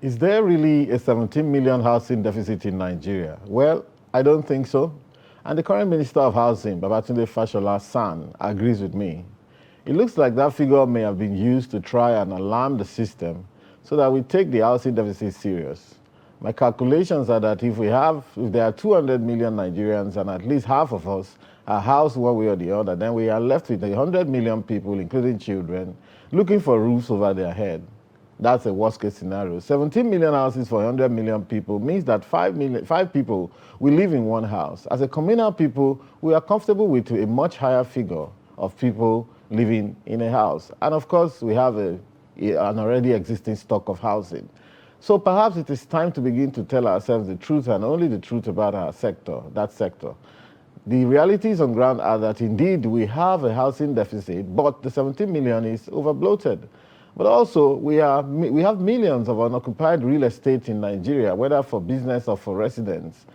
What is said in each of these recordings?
Is there really a 17 million housing deficit in Nigeria? Well, I don't think so. And the current Minister of Housing, Babatunde Fashola San, agrees with me. It looks like that figure may have been used to try and alarm the system so that we take the housing deficit serious. My calculations are that if there are 200 million Nigerians and at least half of us are housed one way or the other, then we are left with 100 million people, including children, looking for roofs over their head. That's a worst-case scenario. 17 million houses for 100 million people means that 5 people will live in one house. As a communal people, we are comfortable with a much higher figure of people living in a house. And of course, we have an already existing stock of housing. So perhaps it is time to begin to tell ourselves the truth and only the truth about our sector, that sector. The realities on ground are that indeed we have a housing deficit, but the 17 million is overbloated. But also, we have millions of unoccupied real estate in Nigeria, whether for business or for residents.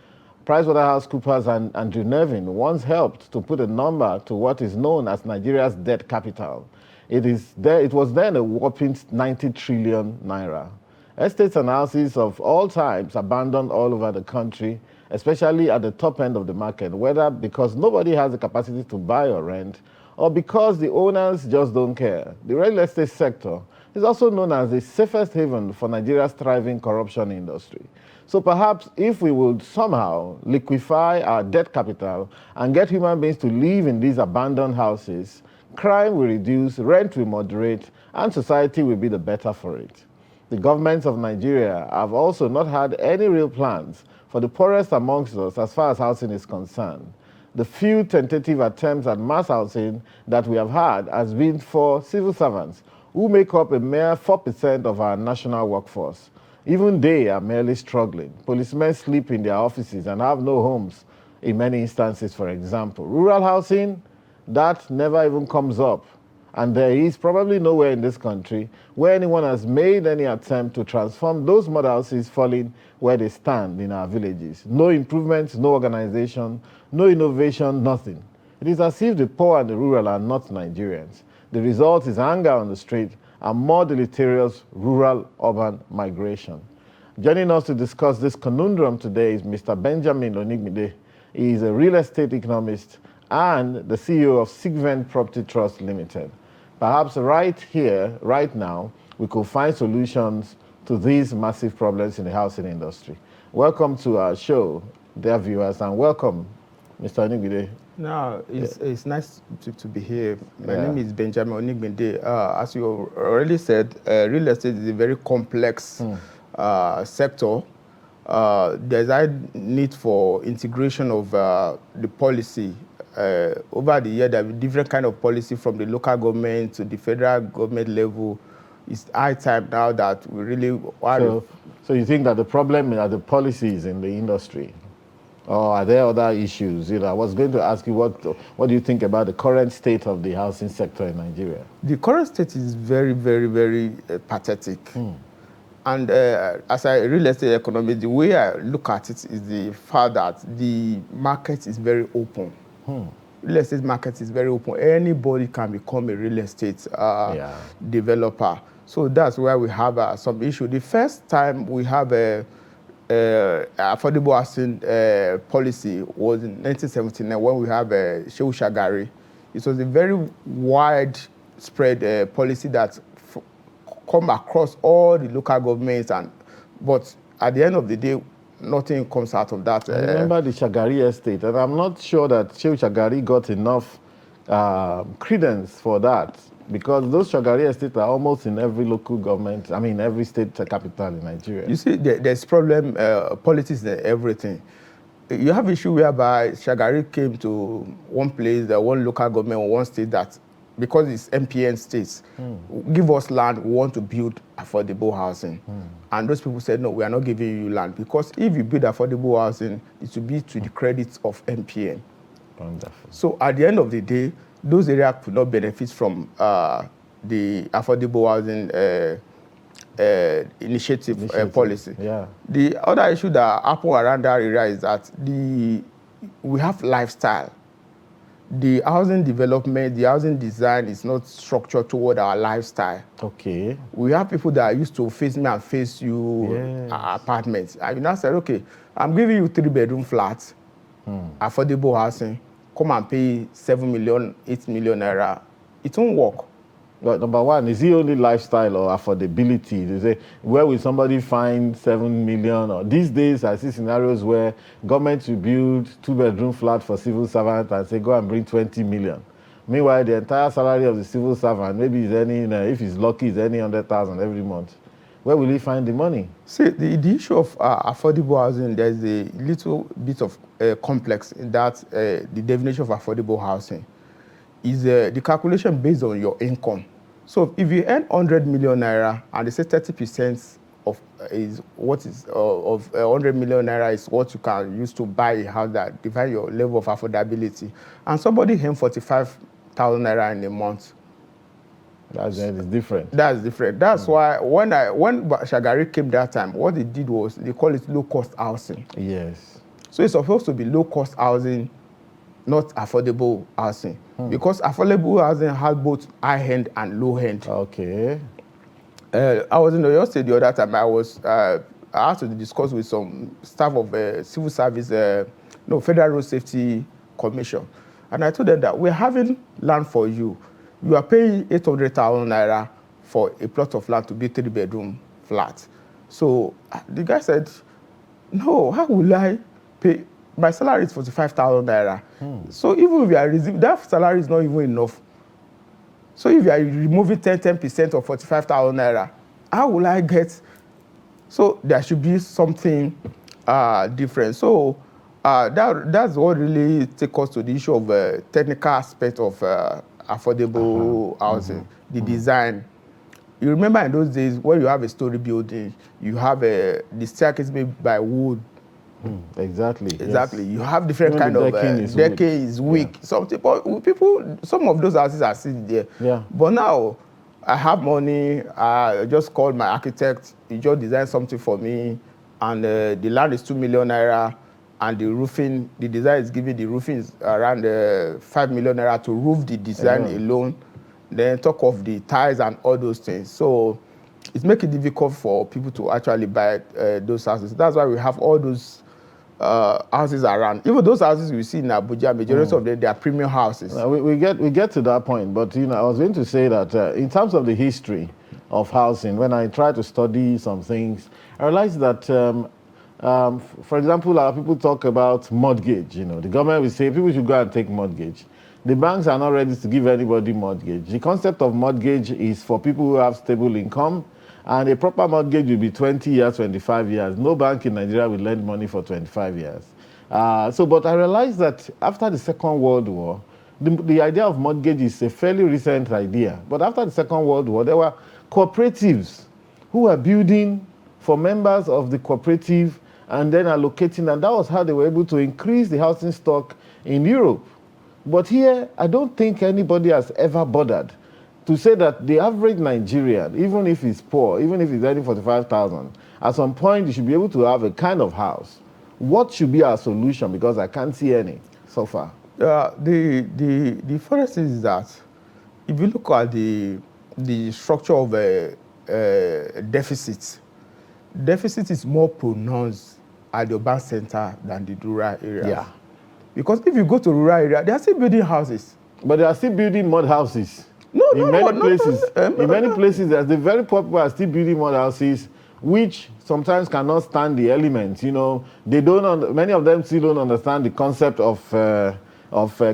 PricewaterhouseCoopers and Andrew Nevin once helped to put a number to what is known as Nigeria's debt capital. It was then a whopping 90 trillion naira. Estates and houses of all types abandoned all over the country, especially at the top end of the market, whether because nobody has the capacity to buy or rent, or because the owners just don't care. The real estate sector is also known as the safest haven for Nigeria's thriving corruption industry. So perhaps if we would somehow liquefy our debt capital and get human beings to live in these abandoned houses, crime will reduce, rent will moderate, and society will be the better for it. The governments of Nigeria have also not had any real plans for the poorest amongst us as far as housing is concerned. The few tentative attempts at mass housing that we have had has been for civil servants, who make up a mere 4% of our national workforce. Even they are merely struggling. Policemen sleep in their offices and have no homes in many instances, for example. Rural housing, that never even comes up. And there is probably nowhere in this country where anyone has made any attempt to transform those mud houses falling where they stand in our villages. No improvements, no organization, no innovation, nothing. It is as if the poor and the rural are not Nigerians. The result is anger on the street and more deleterious rural-urban migration. Joining us to discuss this conundrum today is Mr. Benjamin Onigbinde. He is a real estate economist and the CEO of Sigvent Property Trust Limited. Perhaps right here, right now, we could find solutions to these massive problems in the housing industry. Welcome to our show, dear viewers, and welcome, Mr. Onigbinde. No, it's nice to be here. My name is Benjamin Onigbinde. As you already said, real estate is a very complex sector. There's a need for integration of the policy. Over the year, there have been different kind of policy from the local government to the federal government level. It's high time now that we really want So you think that the problem are the policies in the industry? Or are there other issues? I was going to ask you, what do you think about the current state of the housing sector in Nigeria? The current state is very, very, very pathetic. And as a real estate economist, the way I look at it is the fact that the market is very open. Real estate market is very open. Anybody can become a real estate developer. So that's where we have some issue. The first time we have a affordable housing policy was in 1979 when we have Shehu Shagari. It was a very widespread policy that come across all the local governments, but at the end of the day, nothing comes out of that. I remember the Shagari estate, and I'm not sure that Shehu Shagari got enough credence for that, because those Shagari estates are almost in every local government, every state capital in Nigeria. You see, there's problem, politics and everything. You have issue whereby Shagari came to one place, one local government or one state that, because it's MPN states, give us land, we want to build affordable housing. And those people said, no, we are not giving you land, because if you build affordable housing, it will be to the credit of MPN. Wonderful. So at the end of the day, those areas could not benefit from the affordable housing initiative policy. Yeah. The other issue that happen around that area is that we have lifestyle. the housing development, the housing design is not structured toward our lifestyle. Okay. We have people that are used to face me and face you Yes. apartments. And you now said, okay, I'm giving you 3-bedroom flats, affordable housing. Come and pay 7 million, 8 million naira. It won't work. But number one, is it only lifestyle or affordability? They say, where will somebody find 7 million? Or these days, I see scenarios where government will build 2-bedroom flat for civil servant and say, go and bring 20 million. Meanwhile, the entire salary of the civil servant, maybe is any, if he's lucky, is any 100,000 every month. Where will he find the money? See, the issue of affordable housing, there's a little bit of complex in that the definition of affordable housing is the calculation based on your income. So if you earn 100 million naira and they say 30% of is what is of 100 million naira is what you can use to buy a house that define your level of affordability, and somebody earn 45,000 naira in a month. That's different. That's different. That's why when Shagari came that time, what they did was they call it low-cost housing. Yes. So it's supposed to be low-cost housing, not affordable housing, because affordable housing has both high-end and low-end. Okay. I was in Oyo State the other time. I had to discuss with some staff of civil service, Federal Road Safety Commission, and I told them that we're having land for you. You are paying 800,000 naira for a plot of land to be 3-bedroom flat. So the guy said, no, how will I pay? My salary is 45,000 naira. So even if you are receiving, that salary is not even enough. So if you are removing 10% of 45,000 naira, how will I get? So there should be something different. So that's what really takes us to the issue of technical aspect of affordable housing, the design. You remember in those days when you have a story building, you have the staircase made by wood. Exactly. Yes. You have different kind of decking is weak. Yeah. Some of those houses are still there. Yeah. But now I have money. I just called my architect. He just designed something for me, and the land is 2 million naira, and the roofing, the design is giving the roofing is around 5 million naira to roof the design alone. Then talk of the ties and all those things. So it's making it difficult for people to actually buy those houses. That's why we have all those houses around. Even those houses we see in Abuja, majority of them, they are premium houses. We get to that point, but I was going to say that in terms of the history of housing, when I try to study some things, I realized that, for example, our people talk about mortgage. The government will say people should go and take mortgage. The banks are not ready to give anybody mortgage. The concept of mortgage is for people who have stable income, and a proper mortgage will be 20 years, 25 years. No bank in Nigeria will lend money for 25 years. But I realized that after the Second World War, the idea of mortgage is a fairly recent idea. But after the Second World War, there were cooperatives who were building for members of the cooperative and then allocating, and that was how they were able to increase the housing stock in Europe. But here, I don't think anybody has ever bothered to say that the average Nigerian, even if he's poor, even if he's earning 45,000, at some point you should be able to have a kind of house. What should be our solution? Because I can't see any so far. The first thing is that if you look at the structure of deficit is more pronounced at the urban center than the rural areas. Yeah. Because if you go to rural area, they are still building houses. But they are still building mud houses. In many places, there's the very poor people are still building mud houses, which sometimes cannot stand the elements. They don't. Many of them still don't understand the concept of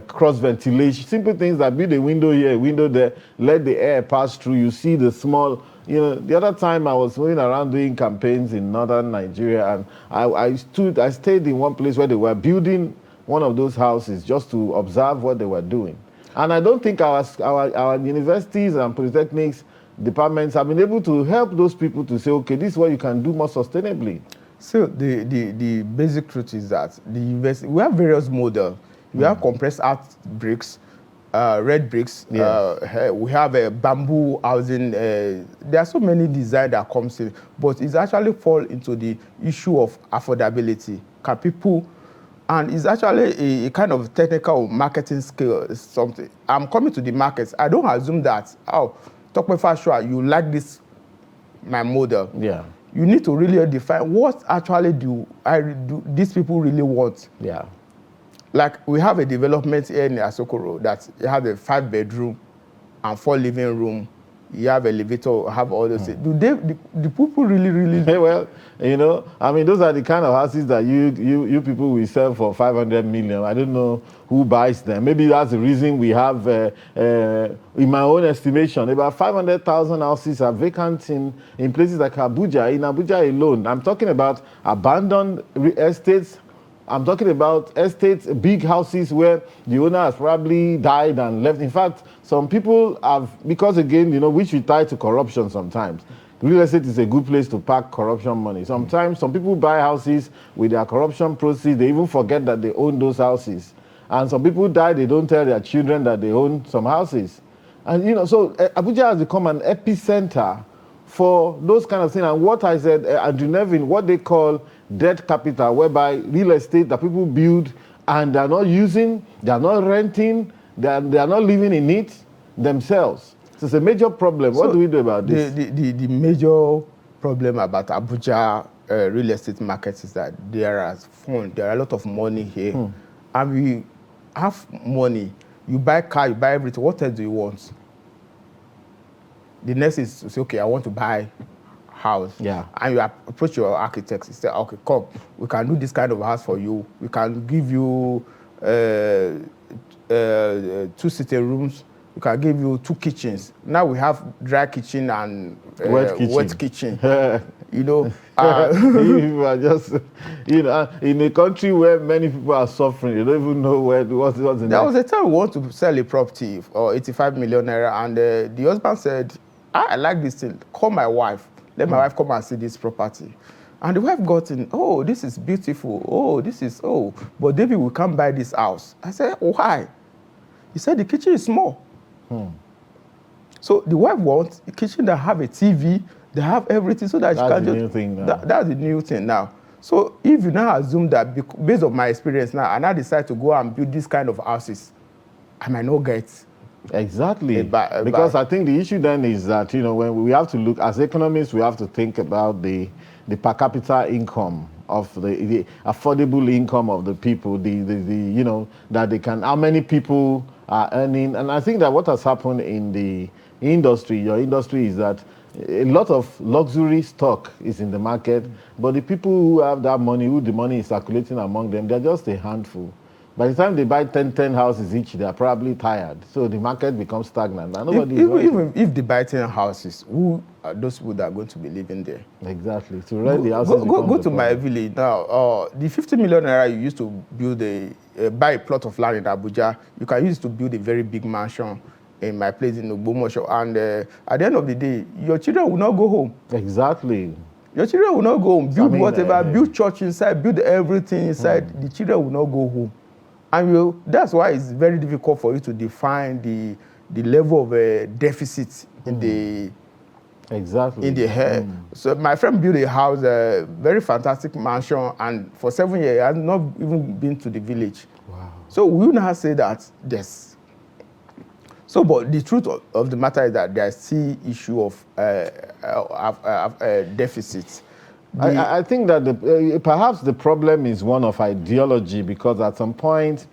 cross ventilation. Simple things that build a window here, a window there, let the air pass through. You see the small. The other time I was moving around doing campaigns in northern Nigeria, and I stayed in one place where they were building one of those houses just to observe what they were doing. And I don't think our universities and polytechnics departments have been able to help those people to say, okay, this is what you can do more sustainably. So the basic truth is that the university, we have various models. We have compressed art bricks, red bricks. Yes. We have a bamboo housing. There are so many designs that comes in, but it's actually fall into the issue of affordability. Can people And it's actually a kind of technical marketing skill, something. I'm coming to the markets. I don't assume that, oh, talk me fast, sure, you like this, my model. Yeah. You need to really define what actually do these people really want. Yeah. Like we have a development here in Asokoro that you have a 5-bedroom and 4 living room. You have elevator, have all those things. Do the people really? Well, you know, I mean, those are the kind of houses that you people will sell for 500 million. I don't know who buys them. Maybe that's the reason we have, in my own estimation, about 500,000 houses are vacant in places like Abuja. In Abuja alone, I'm talking about abandoned estates. I'm talking about estates, big houses where the owner has probably died and left. In fact, some people have, because again, you know, which we tie to corruption sometimes. Real estate is a good place to park corruption money. Sometimes some people buy houses with their corruption proceeds. They even forget that they own those houses. And some people die, they don't tell their children that they own some houses. And, you know, so Abuja has become an epicenter for those kind of things. And what I said, Andrew Nevin, what they call debt capital, whereby real estate that people build and they're not using, they're not renting, they're not living in it themselves. So it's a major problem. What do we do about this? The major problem about Abuja real estate market is that there are a lot of money here. And we have money. You buy car, you buy everything. What else do you want? The next is to say, okay, I want to buy house. Yeah. And you approach your architects. You say, okay, come, we can do this kind of house for you. We can give you 2 sitting rooms. We can give you 2 kitchens. Now we have dry kitchen and wet kitchen. You know, you are just, you know, in a country where many people are suffering, you don't even know what's the next. There was a time we want to sell a property for 85 million naira, and the husband said, I like this thing. Call my wife. Let my wife come and see this property. And the wife got in, oh, this is beautiful. Oh, this is, oh, but David, we can't buy this house. I said, oh, why? He said, the kitchen is small. So the wife wants a kitchen that have a TV, they have everything so that she can just... That's the new thing now. That's the new thing now. So if you now assume that, based on my experience now, and I decide to go and build this kind of houses, I might not get... Exactly. Because I think the issue then is that, you know, when we have to look, as economists, we have to think about the per capita income of the affordable income of the people, the you know, that they can, how many people are earning. And I think that what has happened in the industry, your industry, is that a lot of luxury stock is in the market, but the people who have that money, who the money is circulating among them, they're just a handful. By the time they buy 10 houses each, they're probably tired. So the market becomes stagnant. And even if they buy 10 houses, who are those people that are going to be living there? Exactly. To rent the houses. Go to my village now. The 50 million naira you used to build buy a plot of land in Abuja, you can use it to build a very big mansion in my place in Ogbomoso. And at the end of the day, your children will not go home. Exactly. Your children will not go home. Build whatever, build church inside, build everything inside. The children will not go home. And that's why it's very difficult for you to define the level of deficit in the hair. So my friend built a house, a very fantastic mansion, and for 7 years, he has not even been to the village. Wow. So we will now say that, yes. So, but the truth of the matter is that there's still issue of deficits. I think that perhaps the problem is one of ideology, because at some point,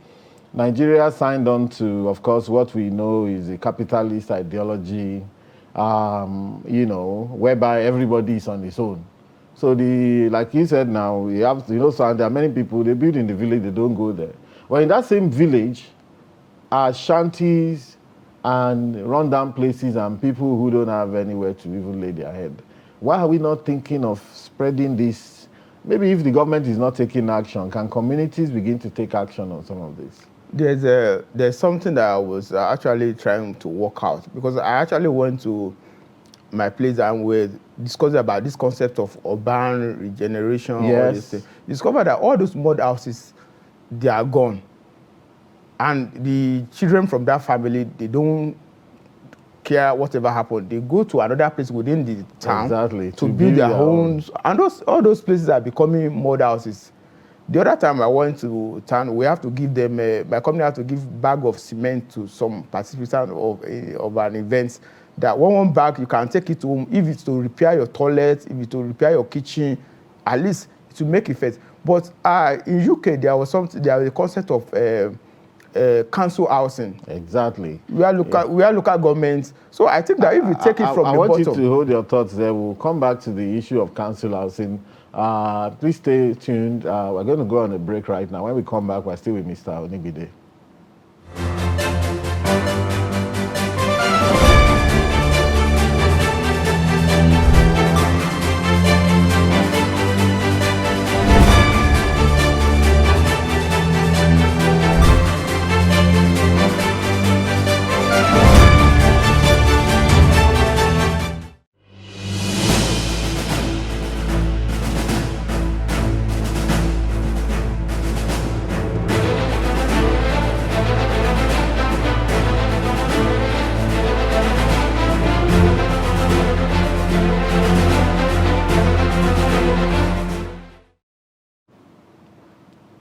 Nigeria signed on to, of course, what we know is a capitalist ideology, you know, whereby everybody is on his own. So like you said now, we have to, you know, so there are many people, they build in the village, they don't go there. Well, in that same village are shanties and rundown places and people who don't have anywhere to even lay their head. Why are we not thinking of spreading this? Maybe if the government is not taking action, can communities begin to take action on some of this? There's something that I was actually trying to work out, because I actually went to my place and we discussed about this concept of urban regeneration. Yes. All this thing. Discovered that all those mud houses, they are gone. And the children from that family, they don't care whatever happened. They go to another place within the town to build their homes. And all those places are becoming mud houses. The other time I went to town, we have to give them, my company have to give bag of cement to some participant of an event. That one bag, you can take it home. If it's to repair your toilet, if it's to repair your kitchen, at least to make effect. But in UK, there was a concept of council housing. Exactly. We are local governments. So I think that if we take it from the bottom. I want you to hold your thoughts there. We'll come back to the issue of council housing. Please stay tuned. We're going to go on a break right now. When we come back, we're still with Mr. Onibide.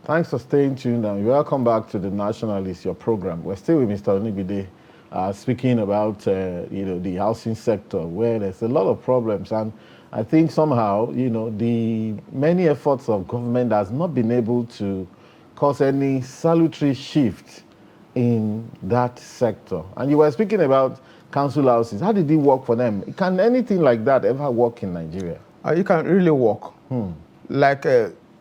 Thanks for staying tuned and welcome back to the Nationalist, your program. We're still with Mr. Onibide, speaking about the housing sector where there's a lot of problems, and I think somehow the many efforts of government has not been able to cause any salutary shift in that sector. And you were speaking about council houses. How did it work for them? Can anything like that ever work in Nigeria? It can really work.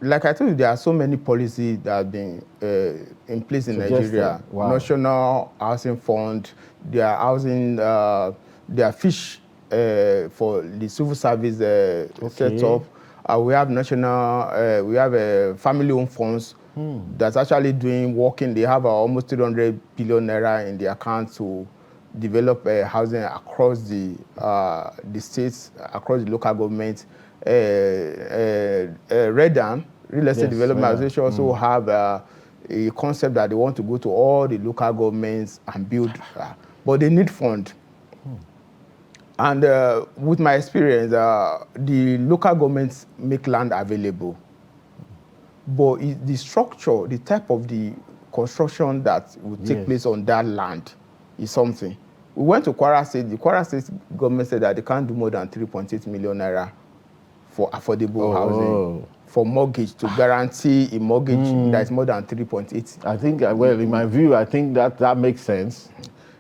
Like I told you, there are so many policies that have been in place in Nigeria. Wow. National Housing Fund, there are housing, there are fish for the civil service setup. We have we have family-owned funds that's actually working. They have almost 300 billion naira in the account to develop housing across the states, across the local government. Redan, Real Estate Development Association, also have a concept that they want to go to all the local governments and build, but they need fund. And with my experience, the local governments make land available, but the structure, the type of the construction that will take place on that land is something. We went to Kwara State. The Kwara State government said that they can't do more than 3.8 million naira for affordable housing, for mortgage, to guarantee a mortgage that is more than 3.8. I think, well, in my view, I think that makes sense,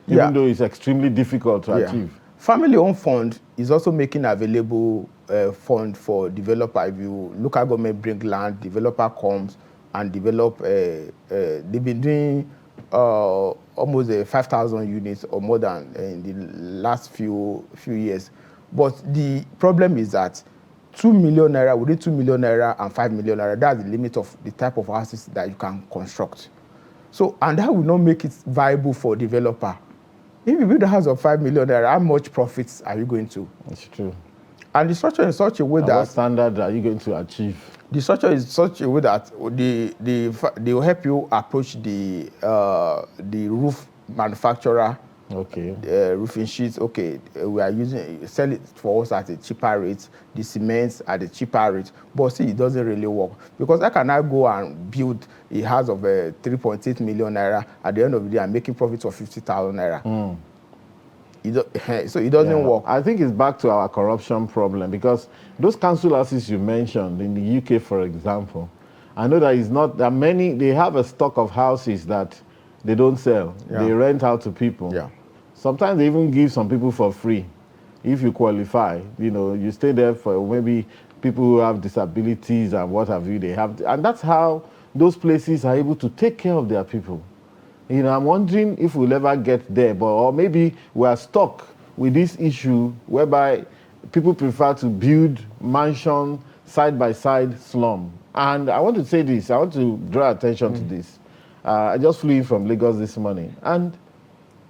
even though it's extremely difficult to achieve. Family-owned fund is also making available fund for developer. If you local government bring land, developer comes and develop. They've been doing almost 5,000 units or more than in the last few years. But the problem is that 2 million naira, within 2 million naira and 5 million naira, that's the limit of the type of houses that you can construct. So, and that will not make it viable for developer. If you build a house of 5 million naira, how much profits are you going to? It's true. And the structure is such a way that... What standard are you going to achieve? The structure is such a way that they will help you approach the roof manufacturer. Roofing sheets. We are sell it for us at a cheaper rate. The cement at a cheaper rate. But see, it doesn't really work, because I cannot go and build a house of 3.8 million naira. At the end of the day, I'm making profits of 50,000 naira. So it doesn't work. I think it's back to our corruption problem, because those council houses you mentioned in the UK, for example, I know that it's not that many. They have a stock of houses that they don't sell. They rent out to people. Sometimes they even give some people for free. If you qualify, you stay there for maybe people who have disabilities and what have you. And that's how those places are able to take care of their people. I'm wondering if we'll ever get there, or maybe we are stuck with this issue whereby people prefer to build mansion side by side slum. And I want to say this, I want to draw attention to this. I just flew in from Lagos this morning, and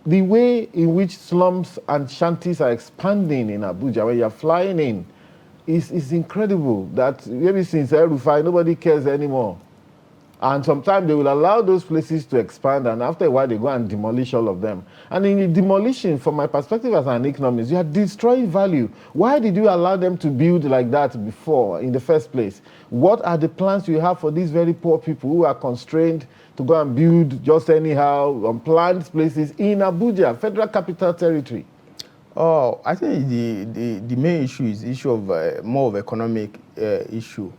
the way in which slums and shanties are expanding in Abuja, when you're flying in, is incredible. That maybe since El Rufai, nobody cares anymore. And sometimes they will allow those places to expand, and after a while they go and demolish all of them. And in demolition, from my perspective as an economist, you are destroying value. Why did you allow them to build like that before in the first place? What are the plans you have for these very poor people who are constrained to go and build just anyhow on planned places in Abuja, Federal Capital Territory? Oh, I think the main issue is the issue of more of economic issue.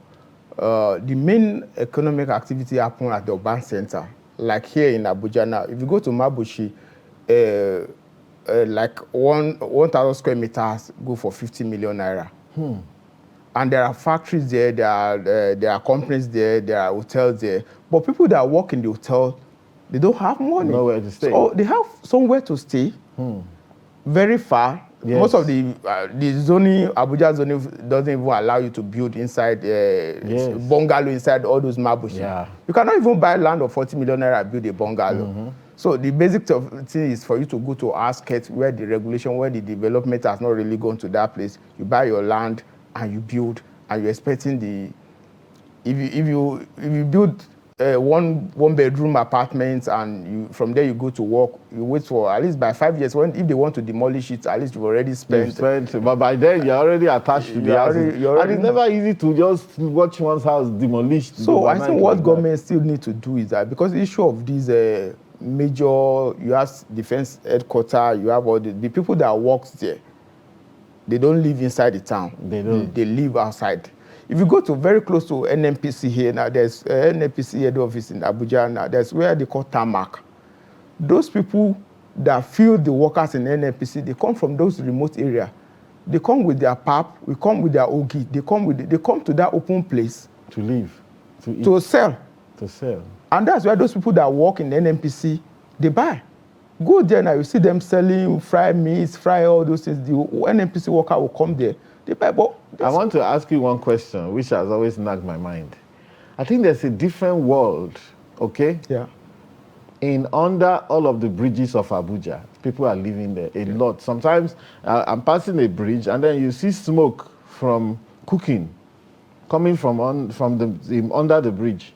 The main economic activity happen at the urban center, like here in Abuja now. If you go to Mabushi, like 1,000 square meters go for 50 million naira. And there are factories there, there are companies there, there are hotels there. But people that work in the hotel, they don't have money. Nowhere to stay. So they have somewhere to stay, very far. Yes. Most of the zoning, Abuja zoning doesn't even allow you to build inside bungalow inside all those Mabushi. Yeah. You cannot even buy land of 40 million naira and build a bungalow. So the basic thing is for you to go to outskirts where the regulation, where the development has not really gone to that place. You buy your land and you build, and you're expecting the. If you build one bedroom apartment and from there you go to work, you wait for at least by 5 years. If they want to demolish it, at least you've already spent. But by then you're already attached to the house. And it's never easy to just watch one's house demolished. So I think what government still need to do is that, because the issue of these major, you have defense headquarters, you have all the people that work there, they don't live inside the town. They don't. They live outside. If you go to very close to NNPC here now, there's NNPC head office in Abuja now. That's where they call tarmac. Those people that fill the workers in NNPC, they come from those remote areas. They come with their pap, we come with their ogi. They come to that open place to live, to eat, to sell. To sell. And that's where those people that work in NNPC, they buy. Go there now, you see them selling fried meats, fry all those things. The NNPC worker will come there. They buy. But I want to ask you one question, which has always nagged my mind. I think there's a different world, okay? Yeah. In under all of the bridges of Abuja, people are living there a lot. Sometimes I'm passing a bridge and then you see smoke from cooking coming from under the bridge.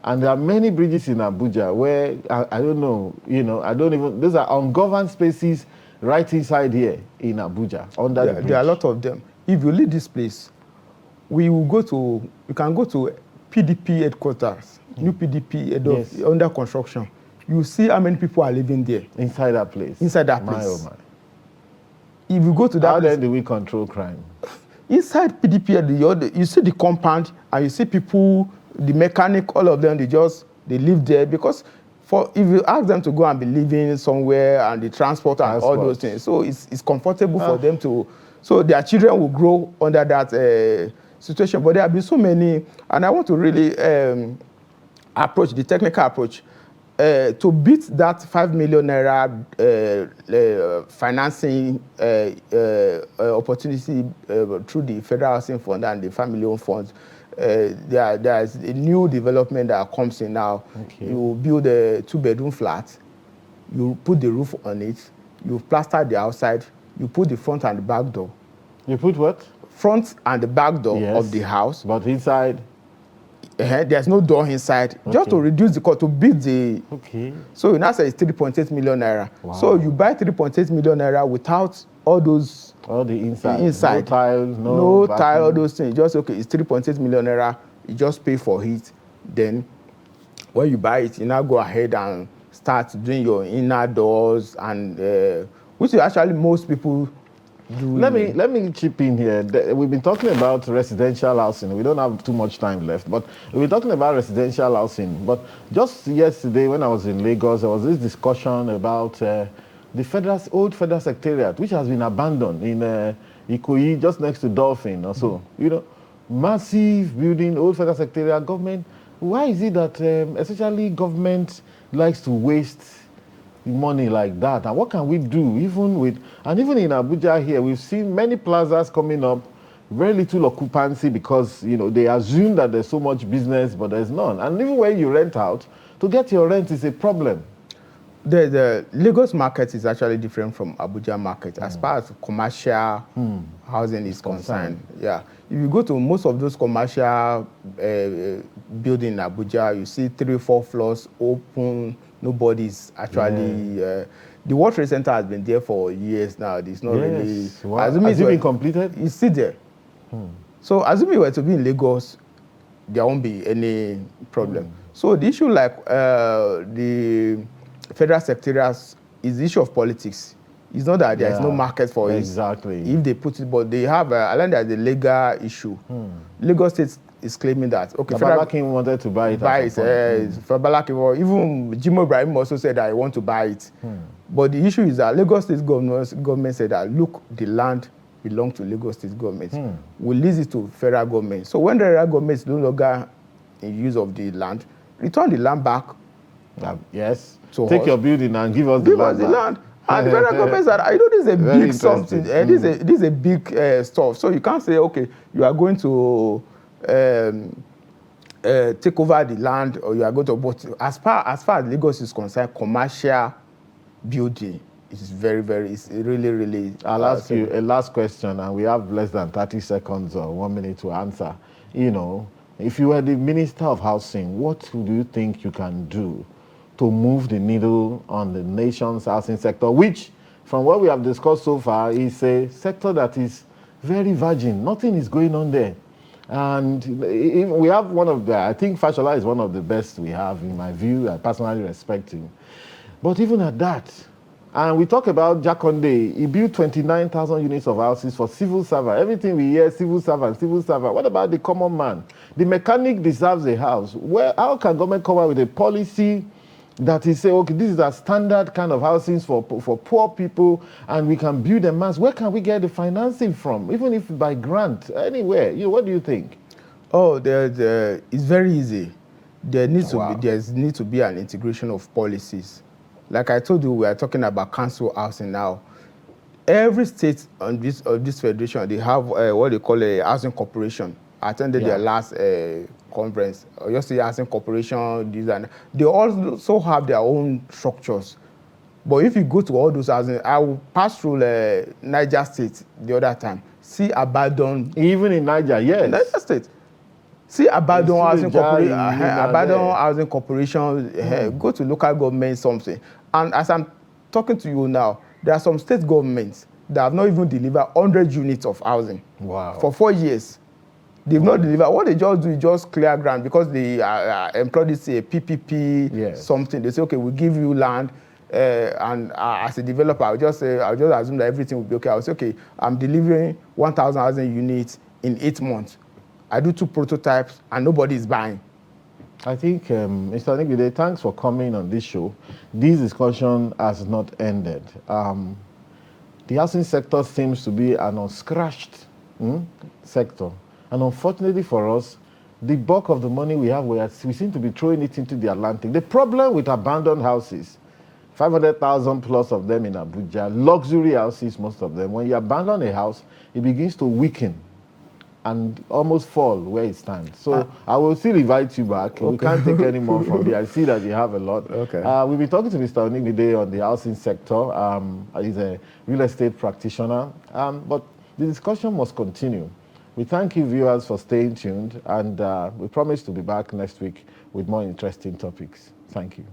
And there are many bridges in Abuja where, I don't know, those are ungoverned spaces right inside here in Abuja, under the bridge. There are a lot of them. If you leave this place, you can go to PDP headquarters, new PDP under construction. You see how many people are living there. Inside that place. Inside that place. My, oh my. If you go to that How place, then do we control crime? Inside PDP, you see the compound and you see people, the mechanic, all of them, they live there, because if you ask them to go and be living somewhere and the transport and all those things, so it's comfortable for them to, so their children will grow under that situation. But there have been so many, and I want to really approach the technical approach to beat that 5 million naira financing opportunity through the Federal Housing Fund and the family-owned funds. There is a new development that comes in now. Okay. You build a 2-bedroom flat, you put the roof on it, you plaster the outside, you put the front and the back door. You put what? Front and the back door of the house. But inside? There's no door inside, just to reduce the cost, to beat the... Okay. So you now say it's 3.8 million naira. Wow. So you buy 3.8 million naira without all those... All the inside. No tiles, no tile, all those things. Just, okay, it's 3.8 million naira. You just pay for it. Then when you buy it, you now go ahead and start doing your inner doors, and which is actually most people do. Let me chip in here. We've been talking about residential housing. We don't have too much time left, but we've been talking about residential housing. But just yesterday when I was in Lagos, there was this discussion about the old federal secretariat, which has been abandoned in Ikoyi, just next to Dolphin or so. Massive building, old federal secretariat, government. Why is it that essentially government likes to waste money like that? And what can we do? Even in Abuja here, we've seen many plazas coming up, very little occupancy, because they assume that there's so much business, but there's none. And even when you rent out, to get your rent is a problem. The Lagos market is actually different from Abuja market as far as commercial housing is concerned. Yeah, if you go to most of those commercial buildings in Abuja, you see 3-4 floors open. Nobody's actually. The World Trade Center has been there for years now. It's not really. Wow. Has it been completed? It's still there. So assuming you were to be in Lagos, there won't be any problem. So the issue like the federal secretariats is the issue of politics. It's not that there is no market for it. Exactly. If they put it, but they have, I learned that the legal issue. Lagos State is claiming that, okay, Babalakin wanted to buy it. Babalakin, or even Jimo Ibrahim also said that he want to buy it. But the issue is that Lagos State government said that, look, the land belongs to Lagos State government. We lease it to federal government. So when the federal government is no longer in use of the land, return the land back. Yes. Take your building and give us the land. Give us the land. And the federal government said, I know this is a big something. This is a big stuff. So you can't say, okay, you are going to take over the land, or you are going to. But as far as Lagos is concerned, commercial building is it's really. I'll ask you a last question, and we have less than 30 seconds or 1 minute to answer. You know, if you were the Minister of Housing, what do you think you can do to move the needle on the nation's housing sector, which, from what we have discussed so far, is a sector that is very virgin. Nothing is going on there. And we have one of the, I think Fashola is one of the best we have, in my view. I personally respect him. But even at that, and we talk about Jakonde, he built 29,000 units of houses for civil servant. Everything we hear, civil servant, civil servant. What about the common man? The mechanic deserves a house. How can government come up with a policy that is say, okay, this is a standard kind of housing for poor people, and we can build them mass? Where can we get the financing from, even if by grant, anywhere? What do you think? Oh, it's very easy. There needs to be an integration of policies. Like I told you, we are talking about council housing now. Every state on this federation, they have what they call a housing corporation. I attended their last conference. Just the housing corporation, this and that. They also have their own structures. But if you go to all those housing, I will pass through Niger State the other time. See abandoned. Even in Niger, yes. Niger State. See abandoned housing corporation. Go to local government, something. And as I'm talking to you now, there are some state governments that have not even delivered 100 units of housing. Wow. For 4 years. They've not delivered. What they just do is just clear ground, because they employ this PPP something. They say, okay, we'll give you land, and as a developer, I'll just assume that everything will be okay. I'll say, okay, I'm delivering 1,000 housing units in 8 months. I do 2 prototypes, and nobody is buying. I think, Mr. Nigide, thanks for coming on this show. This discussion has not ended. The housing sector seems to be an unscratched sector. And unfortunately for us, the bulk of the money we have, we seem to be throwing it into the Atlantic. The problem with abandoned houses, 500,000 plus of them in Abuja, luxury houses, most of them, when you abandon a house, it begins to weaken and almost fall where it stands. So I will still invite you back. Okay. We can't take any more from you. I see that you have a lot. Okay. We'll be talking to Mr. Onigide on the housing sector. He's a real estate practitioner. But the discussion must continue. We thank you, viewers, for staying tuned, and we promise to be back next week with more interesting topics. Thank you.